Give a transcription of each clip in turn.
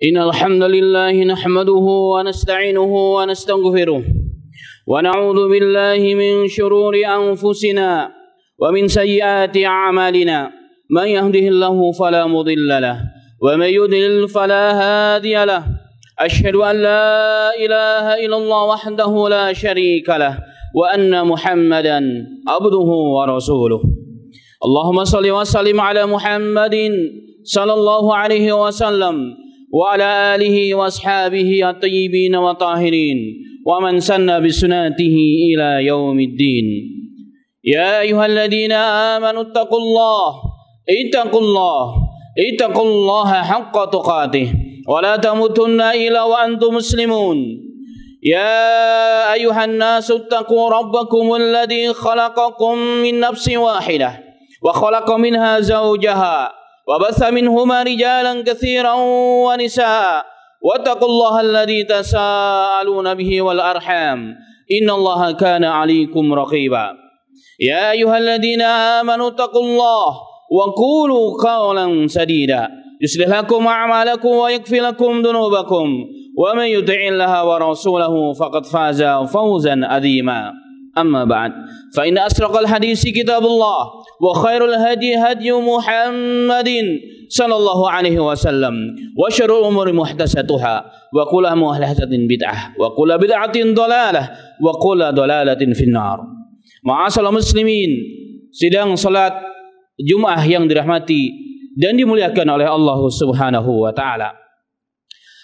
إن الحمد لله نحمده ونستعينه ونستغفره ونعوذ بالله من شرور أنفسنا ومن سيئات أعمالنا من يهده الله فلا مضل له ومن يضلل فلا هادي له أشهد أن لا إله إلا الله وحده لا شريك له وأن محمدا عبده ورسوله اللهم صل وسلم على محمد صلى الله عليه وسلم وعلى آله وأصحابه الطيبين والطاهرين ومن سن بسنته إلى يوم الدين يا أيها الذين آمنوا اتقوا الله حق تقاته ولا تموتن إلا وأنتم مسلمون يا أيها الناس اتقوا ربكم الذي خلقكم من نفس واحدة وخلق منها زوجها وبث منهما رجالا كثيرا ونساء واتقوا الله الذي تساءلون به والأرحام إن الله كان عليكم رقيبا يا أيها الذين آمنوا اتقوا الله وقولوا قولا سديدا يصلح لكم أعمالكم ويغفر لكم ذنوبكم ومن يطع الله ورسوله فقد فاز فوزا عظيما أما بعد فإن أصدق الحديث كتاب الله وخير الهدي هدي محمد صلى الله عليه وسلم وشر الأمور محدثاتها وكل محدثة بدعة وكل بدعة ضلالة وكل ضلالة في النار. Ma'asyiral muslimin, sidang salat Jumat yang dirahmati dan dimuliakan oleh Allah Subhanahu wa taala.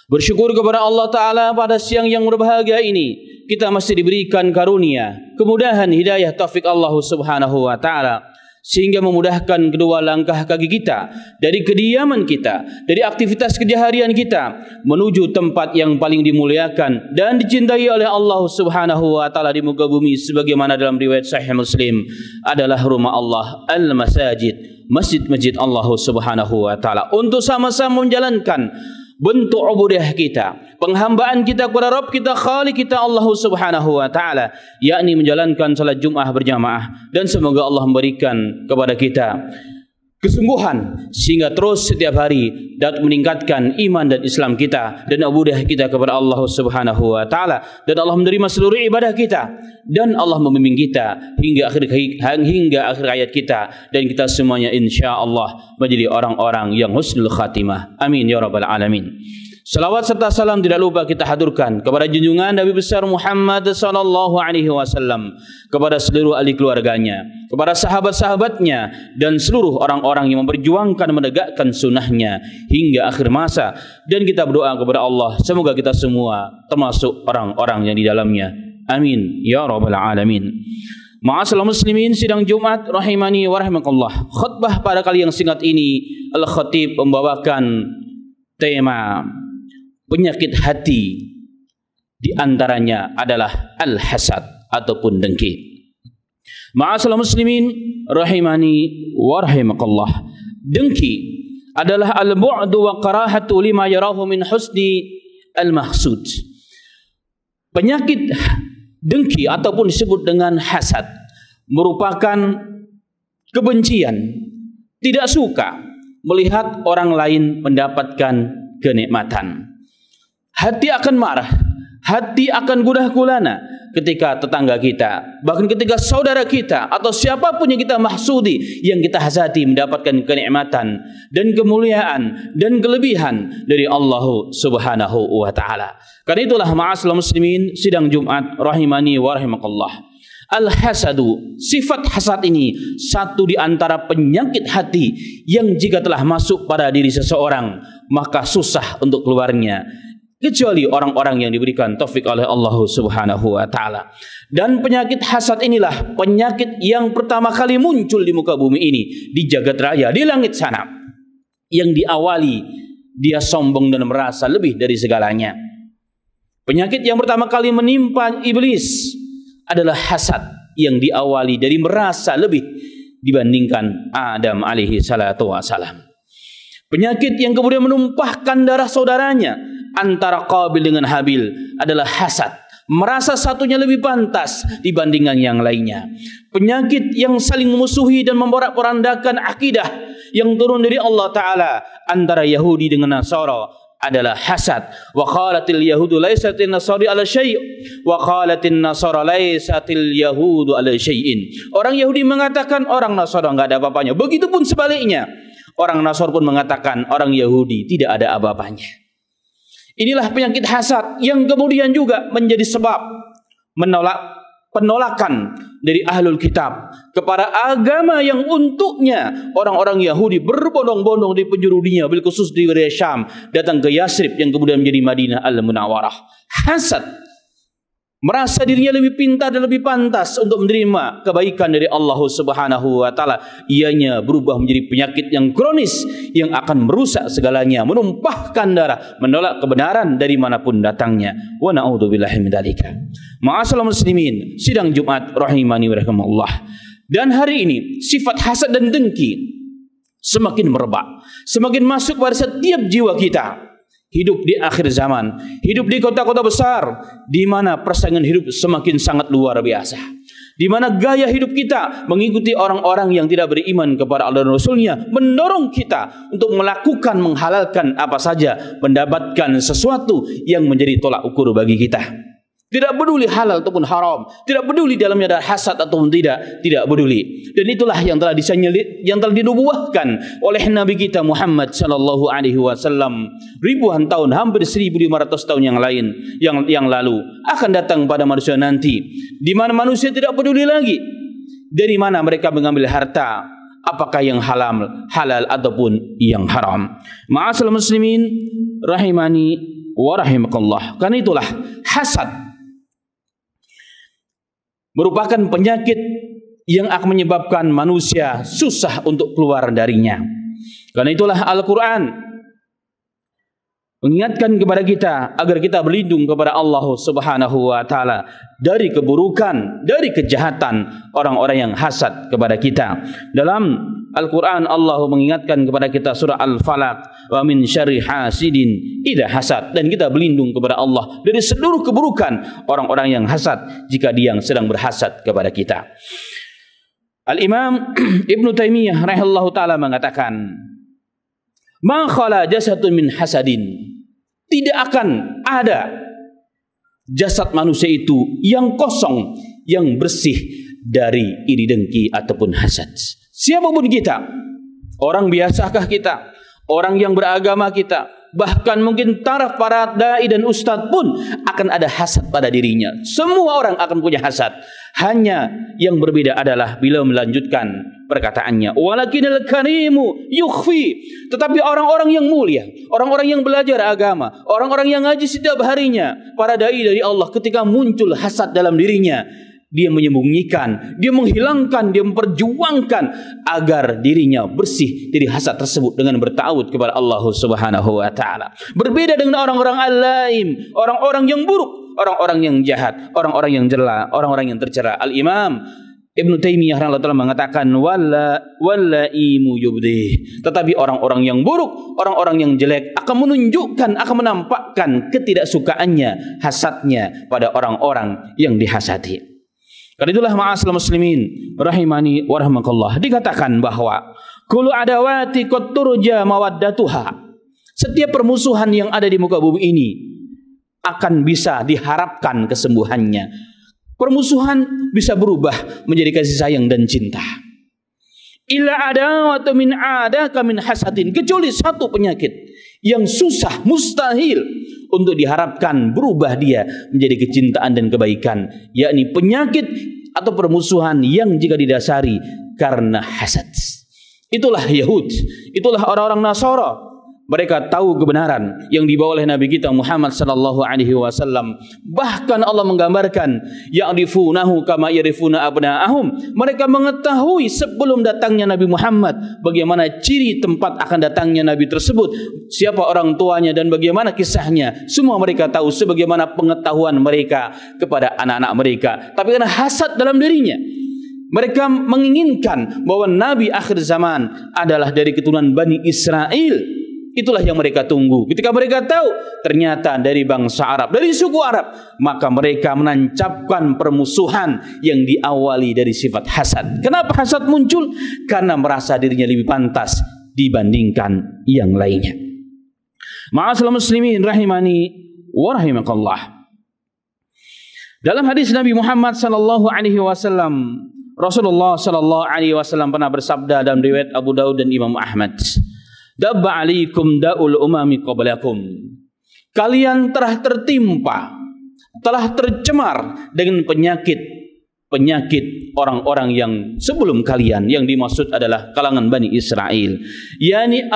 Bersyukur kepada Allah Ta'ala pada siang yang berbahagia ini kita masih diberikan karunia, kemudahan, hidayah, taufik Allah Subhanahu wa Ta'ala sehingga memudahkan kedua langkah kaki kita dari kediaman kita, dari aktivitas keseharian kita menuju tempat yang paling dimuliakan dan dicintai oleh Allah Subhanahu wa Ta'ala di muka bumi, sebagaimana dalam riwayat Sahih Muslim adalah rumah Allah, al-masajid, masjid-masjid Allah Subhanahu wa Ta'ala, untuk sama-sama menjalankan bentuk ubudiyah kita, penghambaan kita kepada Rabb kita, Khalik kita Allah Subhanahu wa taala, yakni menjalankan salat Jumat berjamaah. Dan semoga Allah memberikan kepada kita kesungguhan sehingga terus setiap hari dapat meningkatkan iman dan Islam kita dan ubudiyah kita kepada Allah Subhanahu wa taala, dan Allah menerima seluruh ibadah kita dan Allah membimbing kita hingga akhir hayat kita, dan kita semuanya insyaallah menjadi orang-orang yang husnul khatimah. Amin ya rabbal alamin. Salawat serta salam tidak lupa kita haturkan kepada junjungan Nabi besar Muhammad sallallahu alaihi wasallam, kepada seluruh ahli keluarganya, kepada sahabat-sahabatnya, dan seluruh orang-orang yang memperjuangkan menegakkan sunnahnya hingga akhir masa. Dan kita berdoa kepada Allah semoga kita semua termasuk orang-orang yang di dalamnya. Amin ya rabbal alamin. Ma'asyiral muslimin, sidang Jumat rahimani wa rahimakumullah. Khutbah pada kali yang singkat ini Al-Khatib membawakan tema penyakit hati, di antaranya adalah al-hasad ataupun dengki. Ma'asyiral muslimin rahimani wa rahimakumullah. Dengki adalah al-bu'du wa karahatu lima yarahu min husni al-mahsud. Penyakit dengki ataupun disebut dengan hasad merupakan kebencian, tidak suka melihat orang lain mendapatkan kenikmatan. Hati akan marah, hati akan gundah gulana ketika tetangga kita, bahkan ketika saudara kita atau siapapun yang kita mahsudi, yang kita hasati mendapatkan kenikmatan dan kemuliaan dan kelebihan dari Allah Subhanahu wa taala. Karena itulah ma'asyiral muslimin, sidang Jumat rahimani wa rahimakumullah, al-hasadu, sifat hasad ini satu di antara penyakit hati yang jika telah masuk pada diri seseorang maka susah untuk keluarnya, kecuali orang-orang yang diberikan taufik oleh Allah Subhanahu wa taala. Dan penyakit hasad inilah penyakit yang pertama kali muncul di muka bumi ini, di jagat raya, di langit sana, yang diawali dia sombong dan merasa lebih dari segalanya. Penyakit yang pertama kali menimpa iblis adalah hasad, yang diawali dari merasa lebih dibandingkan Adam alaihi salatu wassalam. Penyakit yang kemudian menumpahkan darah saudaranya antara Qabil dengan Habil adalah hasad, merasa satunya lebih pantas dibandingkan yang lainnya. Penyakit yang saling memusuhi dan memporak-porandakan akidah yang turun dari Allah Ta'ala antara Yahudi dengan Nasara, adalah hasad. Wa qalatil yahudu laisatin nasara ala syai' wa qalatin nasara laisatil yahudu ala syai'in. Orang Yahudi mengatakan orang Nasara enggak ada apa-apanya. Begitupun sebaliknya. Orang Nasara pun mengatakan orang Yahudi tidak ada apa-apanya. Inilah penyakit hasad yang kemudian juga menjadi sebab penolakan dari ahlul kitab kepada agama yang untuknya orang-orang Yahudi berbondong-bondong di penjuru dunia, bil khusus di wilayah Syam, datang ke Yasrib yang kemudian menjadi Madinah al-Munawwarah. Hasad, merasa dirinya lebih pintar dan lebih pantas untuk menerima kebaikan dari Allah Subhanahu wa taala. Ianya berubah menjadi penyakit yang kronis yang akan merusak segalanya, menumpahkan darah, menolak kebenaran dari manapun datangnya. Wa na'udzubillahi min dzalika. Ma'asyiral muslimin, sidang Jumat rahimani wa rahimakumullah. Dan hari ini sifat hasad dan dengki semakin merebak, semakin masuk pada setiap jiwa kita. Hidup di akhir zaman, hidup di kota-kota besar, di mana persaingan hidup semakin sangat luar biasa, di mana gaya hidup kita mengikuti orang-orang yang tidak beriman kepada Allah dan Rasulnya, mendorong kita untuk melakukan, menghalalkan apa saja, mendapatkan sesuatu yang menjadi tolak ukur bagi kita. Tidak peduli halal ataupun haram, tidak peduli dalamnya ada hasad ataupun tidak peduli. Dan itulah yang telah dinubuahkan oleh Nabi kita Muhammad sallallahu alaihi wasallam ribuan tahun, hampir 1500 tahun yang lalu akan datang pada manusia nanti, di mana manusia tidak peduli lagi dari mana mereka mengambil harta, apakah yang halal ataupun yang haram. Ma'asyiral muslimin rahimani wa rahimakallah. Karena itulah hasad merupakan penyakit yang akan menyebabkan manusia susah untuk keluar darinya. Karena itulah Al-Quran mengingatkan kepada kita agar kita berlindung kepada Allah Subhanahu wa taala dari keburukan, dari kejahatan orang-orang yang hasad kepada kita. Dalam Al-Quran Allah mengingatkan kepada kita surah Al-Falaq, wa min syarri hasidin idza hasad, dan kita berlindung kepada Allah dari seluruh keburukan orang-orang yang hasad jika dia yang sedang berhasad kepada kita. Al-Imam Ibnu Taimiyah rahimahullahu taala mengatakan, ma khala jasadun min hasadin, tidak akan ada jasad manusia itu yang kosong, yang bersih dari iri dengki ataupun hasad. Siapapun kita, orang biasakah kita, orang yang beragama kita, bahkan mungkin taraf para dai dan ustadz pun akan ada hasad pada dirinya. Semua orang akan punya hasad. Hanya yang berbeda adalah bila melanjutkan perkataannya, walakinal karimu yukhfi. Tetapi orang-orang yang mulia, orang-orang yang belajar agama, orang-orang yang ngaji setiap harinya, para dai dari Allah, ketika muncul hasad dalam dirinya, dia menyembunyikan, dia menghilangkan, dia memperjuangkan agar dirinya bersih dari hasad tersebut dengan bertawud kepada Allah Subhanahu wa taala. Berbeda dengan orang-orang al-laim, orang-orang yang buruk, orang-orang yang jahat, orang-orang yang jela, orang-orang yang tercela. Al-Imam Ibnu Taimiyah rahimahullah mengatakan, wallaimu yubdih. Tetapi orang-orang yang buruk, orang-orang yang jelek akan menunjukkan, akan menampakkan ketidaksukaannya, hasadnya pada orang-orang yang dihasadi. Karena itulah ma'asyiral muslimin rahimani wa rahmakallah, dikatakan bahwa kullu adawati qad turja mawaddatuha. Setiap permusuhan yang ada di muka bumi ini akan bisa diharapkan kesembuhannya. Permusuhan bisa berubah menjadi kasih sayang dan cinta. Illa adawatu min adaka min hasadin, kecuali satu penyakit yang susah, mustahil untuk diharapkan berubah dia menjadi kecintaan dan kebaikan, yakni penyakit atau permusuhan yang jika didasari karena hasad. Itulah Yahud, itulah orang-orang Nasara. Mereka tahu kebenaran yang dibawa oleh Nabi kita Muhammad sallallahu alaihi wasallam. Bahkan Allah menggambarkan, ya'rifunahu kama ya'rifuna abna'ahum. Mereka mengetahui sebelum datangnya Nabi Muhammad bagaimana ciri tempat akan datangnya Nabi tersebut, siapa orang tuanya dan bagaimana kisahnya. Semua mereka tahu sebagaimana pengetahuan mereka kepada anak-anak mereka. Tapi karena hasad dalam dirinya, mereka menginginkan bahwa Nabi akhir zaman adalah dari keturunan Bani Israel. Itulah yang mereka tunggu. Ketika mereka tahu ternyata dari bangsa Arab, dari suku Arab, maka mereka menancapkan permusuhan yang diawali dari sifat hasad. Kenapa hasad muncul? Karena merasa dirinya lebih pantas dibandingkan yang lainnya. Ma'asyiral muslimin rahimani wa rahimakallah. Dalam hadis Nabi Muhammad sallallahu alaihi wasallam, Rasulullah sallallahu alaihi wasallam pernah bersabda dalam riwayat Abu Daud dan Imam Ahmad, "Dabba 'alaikum da'ul umami qablakum." Kalian telah tertimpa, telah tercemar dengan penyakit orang-orang yang sebelum kalian, yang dimaksud adalah kalangan Bani Israel, yakni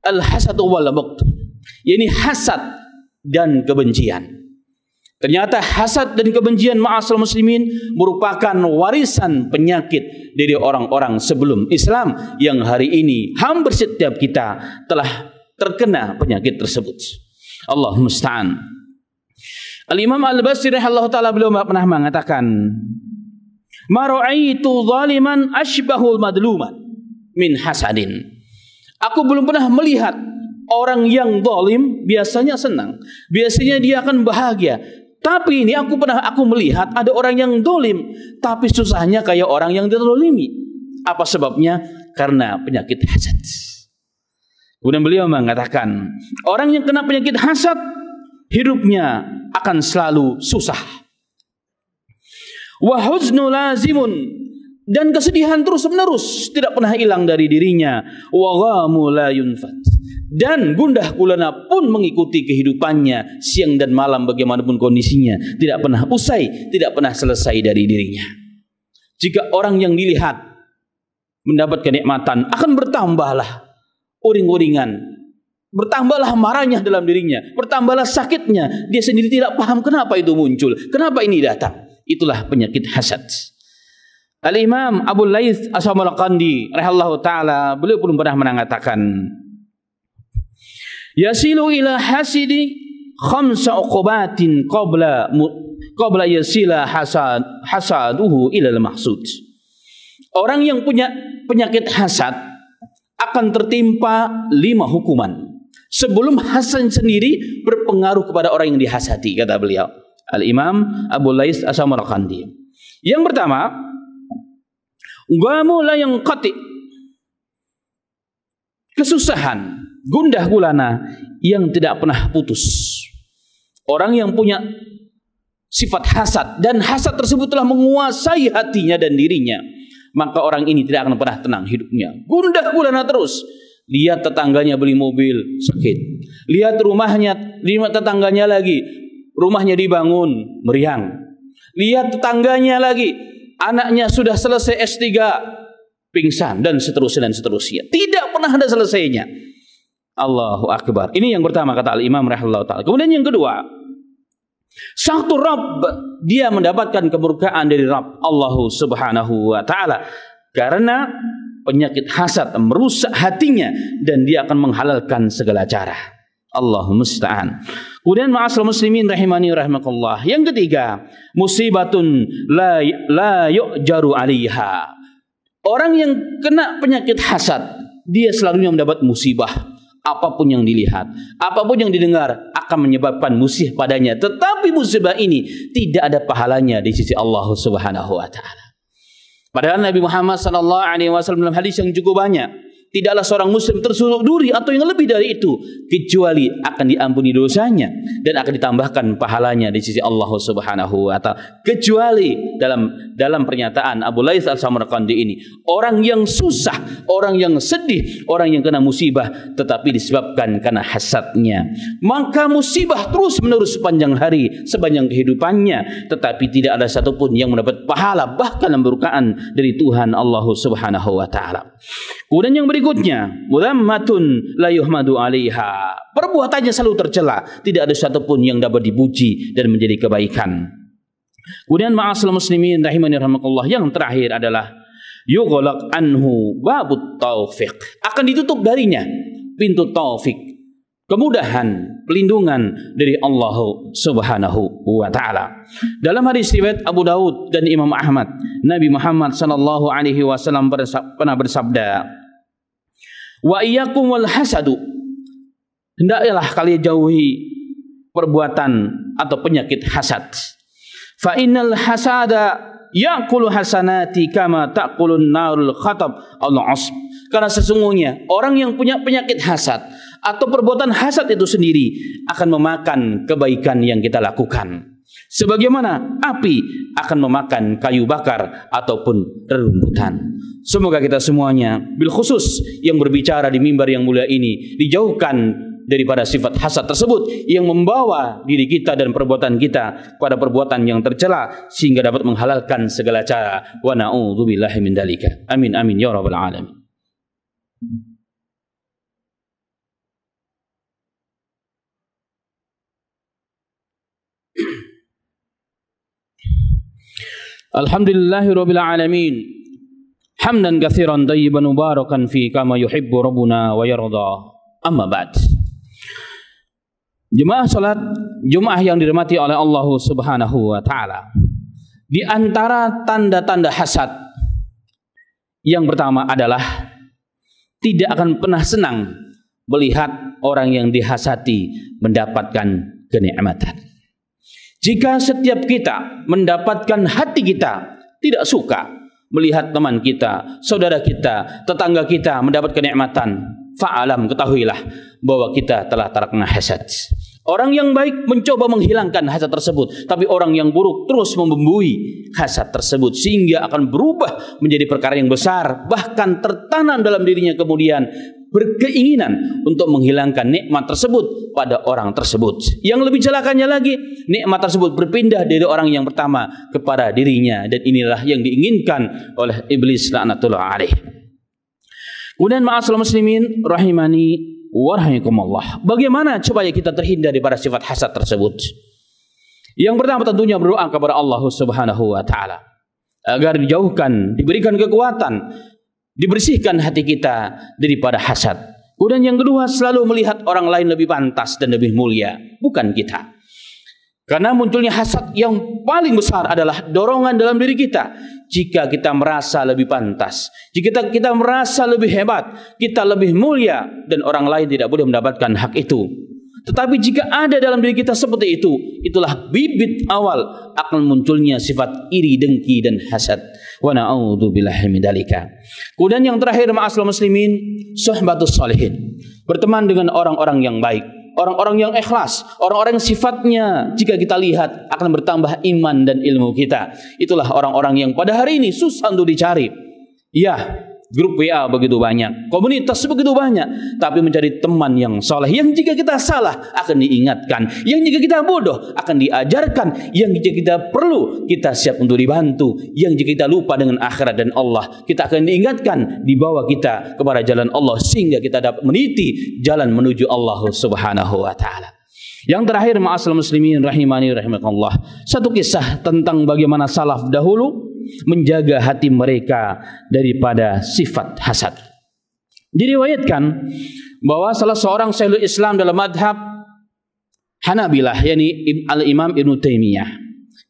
al-hasad wal baghdh, yakni hasad dan kebencian. Ternyata hasad dan kebencian, ma'asyiral muslimin, merupakan warisan penyakit dari orang-orang sebelum Islam yang hari ini hampir setiap kita telah terkena penyakit tersebut. Allahumma musta'an. Al-Imam Al-Basri rahimahullah ta'ala, beliau pernah mengatakan, "Ma ra'aitu zaliman ashbahul madluman min hasadin." Aku belum pernah melihat orang yang zalim biasanya senang, biasanya dia akan bahagia. Tapi ini aku melihat ada orang yang zalim, tapi susahnya kayak orang yang dizalimi. Apa sebabnya? Karena penyakit hasad. Kemudian beliau mengatakan, orang yang kena penyakit hasad, hidupnya akan selalu susah. Wa huznu lazimun, dan kesedihan terus-menerus tidak pernah hilang dari dirinya. Wa ghamu la yunfat, dan gundah gulana pun mengikuti kehidupannya siang dan malam, bagaimanapun kondisinya, tidak pernah usai, tidak pernah selesai dari dirinya. Jika orang yang dilihat mendapat kenikmatan, akan bertambahlah uring-uringan, bertambahlah marahnya dalam dirinya, bertambahlah sakitnya. Dia sendiri tidak paham kenapa itu muncul, kenapa ini datang. Itulah penyakit hasad. Al-Imam Abu Laits As-Samarqandi rahimahullahu ta'ala, beliau pun pernah mengatakan, "Yasilu ila hasidi khamsa uqubatin qabla yasila hasaduhu ila al-mahsud." Orang yang punya penyakit hasad akan tertimpa 5 hukuman sebelum hasad sendiri berpengaruh kepada orang yang dihasadi, kata beliau, Al-Imam Abu Laits As-Samarqandi. Yang pertama, ghamu la yanqati, kesusahan, gundah gulana yang tidak pernah putus. Orang yang punya sifat hasad, dan hasad tersebut telah menguasai hatinya dan dirinya, maka orang ini tidak akan pernah tenang hidupnya. Gundah gulana terus. Lihat tetangganya beli mobil, sakit. Lihat rumahnya, lihat tetangganya lagi, rumahnya dibangun, meriang. Lihat tetangganya lagi, anaknya sudah selesai S3, pingsan, dan seterusnya dan seterusnya. Tidak pernah ada selesainya. Allahu Akbar. Ini yang pertama, kata Al-Imam rahimahullah ta'ala. Kemudian yang kedua, satu Rabb, dia mendapatkan kemurkaan dari Rabb Allah subhanahu wa ta'ala, karena penyakit hasad merusak hatinya dan dia akan menghalalkan segala cara. Allahumma musta'an. Kemudian ma'asyiral muslimin rahimani rahimakallah, yang ketiga, musibatun la yu'jaru 'alaiha. Orang yang kena penyakit hasad, dia selalunya mendapat musibah. Apapun yang dilihat, apapun yang didengar akan menyebabkan musibah padanya. Tetapi musibah ini tidak ada pahalanya di sisi Allah Subhanahu wa taala. Padahal Nabi Muhammad sallallahu alaihi wasallam dalam hadis yang cukup banyak, tidaklah seorang muslim tersulut duri atau yang lebih dari itu kecuali akan diampuni dosanya dan akan ditambahkan pahalanya di sisi Allah Subhanahu wa taala. Kecuali dalam pernyataan Abu Laits As-Samarqandi ini, orang yang susah, orang yang sedih, orang yang kena musibah tetapi disebabkan karena hasadnya, maka musibah terus menerus sepanjang hari, sepanjang kehidupannya, tetapi tidak ada satupun yang mendapat pahala, bahkan kemurkaan dari Tuhan Allah Subhanahu wa taala. Kemudian yang berikutnya, mudammatun la yuhmadu 'alaiha. Perbuatannya selalu tercela, tidak ada satupun yang dapat dipuji dan menjadi kebaikan. Kemudian ma'asyiral muslimin rahimani rahimakumullah, yang terakhir adalah yughlaq anhu babut taufiq. Akan ditutup darinya pintu taufik, kemudahan, pelindungan dari Allah Subhanahu wa taala. Dalam hadis riwayat Abu Daud dan Imam Ahmad, Nabi Muhammad sallallahu alaihi wasallam pernah bersabda, "Wa iyyakum wal hasadu." Hendaklah kalian jauhi perbuatan atau penyakit hasad. Fa innal hasada ya'kulu hasanati kama ta'kulun narul khatab al-'asb. Karena sesungguhnya orang yang punya penyakit hasad atau perbuatan hasad itu sendiri akan memakan kebaikan yang kita lakukan. Sebagaimana api akan memakan kayu bakar ataupun rerumputan. Semoga kita semuanya, bil khusus yang berbicara di mimbar yang mulia ini, dijauhkan daripada sifat hasad tersebut yang membawa diri kita dan perbuatan kita pada perbuatan yang tercela sehingga dapat menghalalkan segala cara. Wa na'udzubillahi min dzalika. Amin amin ya rabbal alamin. Alhamdulillahirabbil alamin. Hamdan katsiran thayyiban mubarakan fi kama yuhibbu rabbuna wa yarda. Amma ba'd. Jemaah salat Jumat yang dirahmati oleh Allah Subhanahu wa taala. Di antara tanda-tanda hasad yang pertama adalah tidak akan pernah senang melihat orang yang dihasati mendapatkan kenikmatan. Jika setiap kita mendapatkan hati kita tidak suka melihat teman kita, saudara kita, tetangga kita mendapat kenikmatan, fa'alam, ketahuilah bahwa kita telah terkena hasad. Orang yang baik mencoba menghilangkan hasad tersebut, tapi orang yang buruk terus membumbui hasad tersebut sehingga akan berubah menjadi perkara yang besar, bahkan tertanam dalam dirinya kemudian berkeinginan untuk menghilangkan nikmat tersebut pada orang tersebut. Yang lebih celakanya lagi, nikmat tersebut berpindah dari orang yang pertama kepada dirinya, dan inilah yang diinginkan oleh iblis laknatullah alaih. Kemudian ma'asyiral muslimin rahimani wa rahimakumullah. Bagaimana supaya kita terhindar daripada sifat hasad tersebut? Yang pertama tentunya berdoa kepada Allah Subhanahu wa taala agar dijauhkan, diberikan kekuatan, dibersihkan hati kita daripada hasad. Kemudian yang kedua, selalu melihat orang lain lebih pantas dan lebih mulia, bukan kita. Karena munculnya hasad yang paling besar adalah dorongan dalam diri kita. Jika kita merasa lebih pantas, jika kita merasa lebih hebat, kita lebih mulia, dan orang lain tidak boleh mendapatkan hak itu. Tetapi jika ada dalam diri kita seperti itu, itulah bibit awal akan munculnya sifat iri, dengki, dan hasad. Wa na'udzubillahi min dzalika. Kemudian yang terakhir, ma'asyiral muslimin, suhbatus shalihin. Berteman dengan orang-orang yang baik, orang-orang yang ikhlas, orang-orang yang sifatnya jika kita lihat akan bertambah iman dan ilmu kita. Itulah orang-orang yang pada hari ini susah untuk dicari. Ya, grup WA begitu banyak, komunitas begitu banyak, tapi mencari teman yang soleh, yang jika kita salah akan diingatkan, yang jika kita bodoh akan diajarkan, yang jika kita perlu kita siap untuk dibantu, yang jika kita lupa dengan akhirat dan Allah, kita akan diingatkan, dibawa kita kepada jalan Allah sehingga kita dapat meniti jalan menuju Allah Subhanahu wa taala. Yang terakhir, ma'asyiral muslimin rahimani rahimakumullah, satu kisah tentang bagaimana salaf dahulu menjaga hati mereka daripada sifat hasad. Diriwayatkan bahwa salah seorang Syekhul Islam dalam madhab Hanabilah, yakni Al-Imam Ibnu Taimiyah,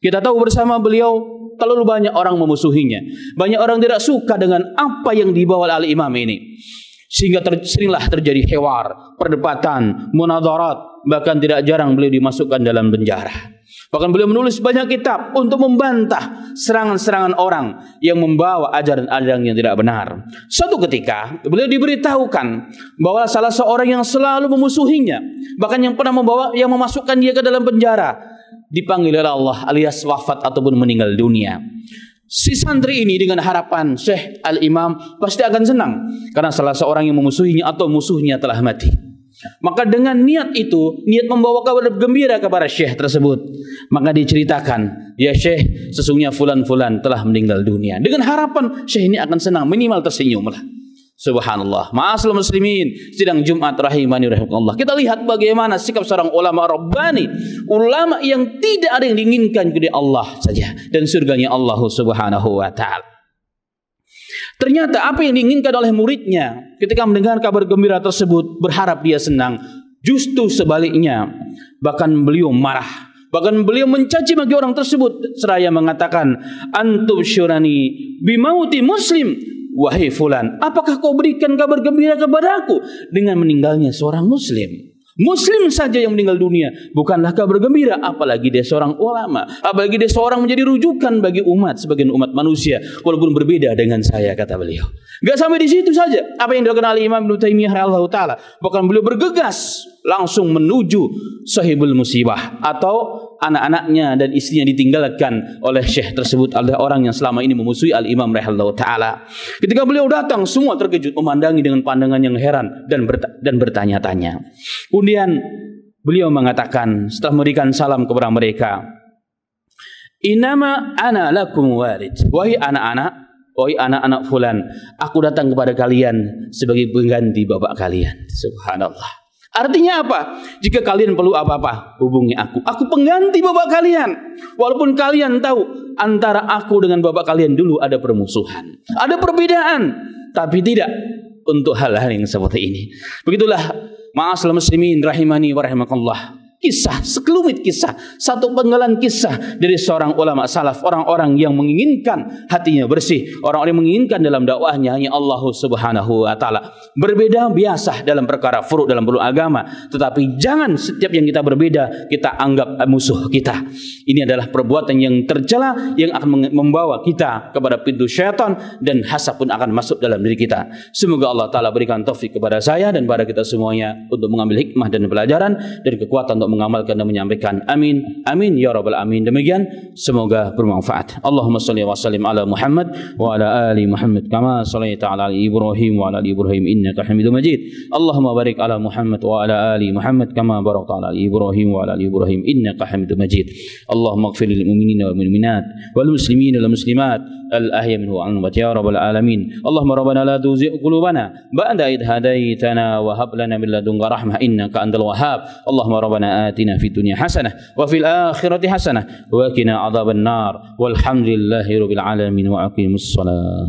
kita tahu bersama beliau terlalu banyak orang memusuhinya, banyak orang tidak suka dengan apa yang dibawa oleh Al-Imam ini, sehingga seringlah terjadi hewar, perdebatan, munadharat, bahkan tidak jarang beliau dimasukkan dalam penjara. Bahkan beliau menulis banyak kitab untuk membantah serangan-serangan orang yang membawa ajaran-ajaran yang tidak benar. Suatu ketika beliau diberitahukan bahwa salah seorang yang selalu memusuhinya, bahkan yang pernah memasukkan dia ke dalam penjara, dipanggil oleh Allah alias wafat ataupun meninggal dunia. Si santri ini dengan harapan Syekh Al-Imam pasti akan senang karena salah seorang yang memusuhinya atau musuhnya telah mati. Maka dengan niat itu, niat membawa kabar gembira kepada Syekh tersebut, maka diceritakan, ya Syekh, sesungguhnya fulan-fulan telah meninggal dunia. Dengan harapan Syekh ini akan senang, minimal tersenyumlah. Subhanallah. Ma'asyiral muslimin, sidang Jumat rahimani rahimakumullah. Kita lihat bagaimana sikap seorang ulama rabbani, ulama yang tidak ada yang diinginkan kepada Allah saja dan surganya Allah Subhanahu wa taala. Ternyata apa yang diinginkan oleh muridnya ketika mendengar kabar gembira tersebut, berharap dia senang, justru sebaliknya, bahkan beliau marah, bahkan beliau mencaci maki orang tersebut seraya mengatakan, antum syurani bimauti muslim, wahai fulan, apakah kau berikan kabar gembira kepadaku dengan meninggalnya seorang muslim? Muslim saja yang meninggal dunia, bukanlah kabar gembira, apalagi dia seorang ulama, apalagi dia seorang menjadi rujukan bagi umat, sebagian umat manusia, walaupun berbeda dengan saya, kata beliau. Gak sampai di situ saja apa yang dilakukan oleh Imam Ibnu Taimiyah rahimahullah taala, bahkan beliau bergegas langsung menuju sahibul musibah, atau anak-anaknya dan istrinya ditinggalkan oleh syekh tersebut, oleh orang yang selama ini memusuhi al-Imam rahimahullah taala. Ketika beliau datang, semua terkejut, memandangi dengan pandangan yang heran dan bertanya-tanya. Kemudian beliau mengatakan setelah memberikan salam kepada mereka, "Innama ana lakum walid." Wahai anak-anak fulan, aku datang kepada kalian sebagai pengganti bapak kalian. Subhanallah. Artinya apa? Jika kalian perlu apa-apa, hubungi aku. Aku pengganti bapak kalian. Walaupun kalian tahu antara aku dengan bapak kalian dulu ada permusuhan, ada perbedaan, tapi tidak untuk hal-hal yang seperti ini. Begitulah ma'asyiral muslimin rahimani wa rahimakumullah. Kisah, sekelumit kisah, satu penggalan kisah dari seorang ulama salaf, orang-orang yang menginginkan hatinya bersih, orang-orang yang menginginkan dalam dakwahnya hanya Allah Subhanahu wa taala. Berbeda biasa dalam perkara furu' dalam agama, tetapi jangan setiap yang kita berbeda kita anggap musuh kita. Ini adalah perbuatan yang tercela yang akan membawa kita kepada pintu syaitan, dan hasad pun akan masuk dalam diri kita. Semoga Allah taala berikan taufik kepada saya dan pada kita semuanya untuk mengambil hikmah dan pelajaran, dan kekuatan untuk mengamalkan dan menyampaikan. Amin, amin ya rabbal alamin. Demikian, semoga bermanfaat. Allahumma shalli wa sallim ala Muhammad wa ala ali Muhammad kama shallaita ala Ibrahim wa ala ali Ibrahim innaka Hamidum Majid. Allahumma barik ala Muhammad wa ala ali Muhammad kama barakta ala Ibrahim wa ala ali Ibrahim innaka Hamidum Majid. Allahumma ighfir lil mu'minina wal mu'minat wal muslimina wal muslimat al ahya minhu wal amwat ya rabbal alamin. Allahumma rabbana la tuzigh qulubana ba'da idh hadaitana wa hab lana min ladunka rahmah innaka antal wahhab. Allahumma rabbana آتنا في الدنيا حسنة وفي الآخرة حسنة وقنا عذاب النار والحمد لله رب العالمين وأقيموا الصلاة.